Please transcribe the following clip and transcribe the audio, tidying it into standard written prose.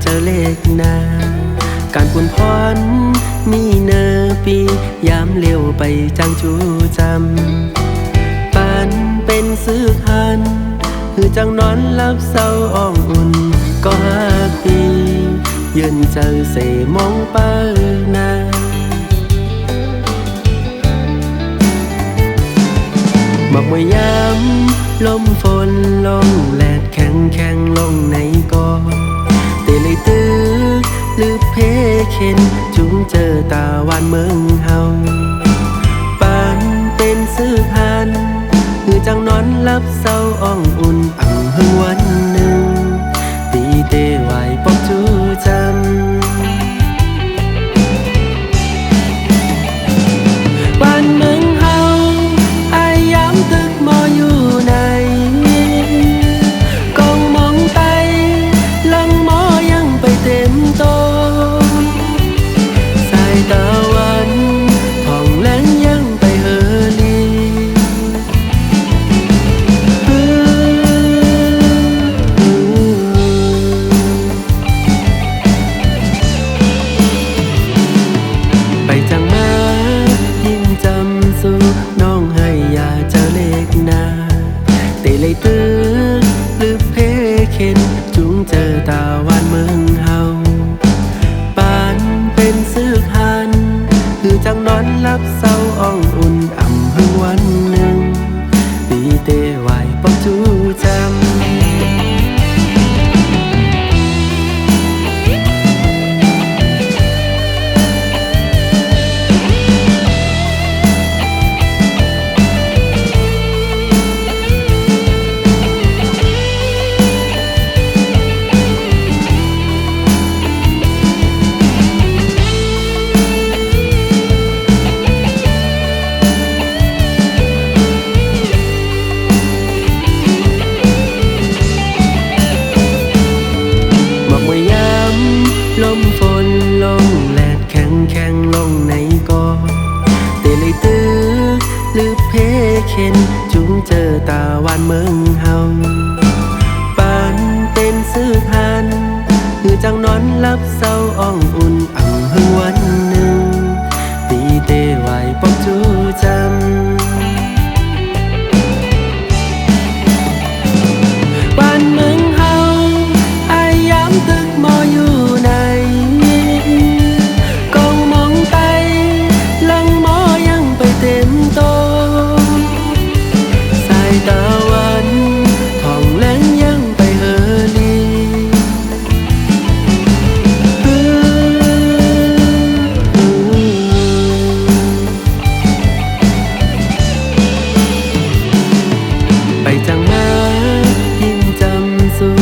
เจอเลขหน้าการปุ่นพรมีเนอปียามเลี้ยวไปจังจูจำปานเป็นซื้อคันคือจังนอนหลับเศร้าอ่องอุ่นก็5 ปียืนเจอเสมองเปิ้นาหมอกมวยยามลมฝนลงแลดแข็งลงในกอเตเลยตื้อหรือเพเข็นจุงเจอตาวันเมืองเฮาปานเป็นซื้อคันคือจังนอนหลับเศร้าอ่องอุ่นอ่ำหึงวันหนึ่งตีเตไหวปอกจูจำบ้านเมืองเฮาอายยามตึกมออยู่ไหนกองมองไปลังมอยังไปเต็มโตสายตะวันท่องแลงยังไปเฮลีไปจังมายิ่งจำสู่น้องให้อย่าเจอเลขหน้าเตเลยตื้อหรือเพเข็นจุงเจอตาวันเมืองเฮาปานเป็นซื้อคันคือจังนอนหลับเศร้าอ่องอุ่นอ่ำหึงวันหนึ่งตีเตไหวปอกจูจำลมฝนลงแลดแข็งลงในกอเตเลยตื้อหรือเพเข็นจุงเจอตาวันเมืองเฮาปานเป็นซื้อคันคือจังนอนหลับเศร้าอ่องอุ่นอ่ำหึงวันหนึ่งตีเตไหวปอกจูจำบ้านเมืองเฮาอายยามตึกมออยู่ไหนกองมองไปลังมอยังไปเต็มโตสายตะวันท่องแลงยังไปเฮลีไปจังมายิ่งจำสู่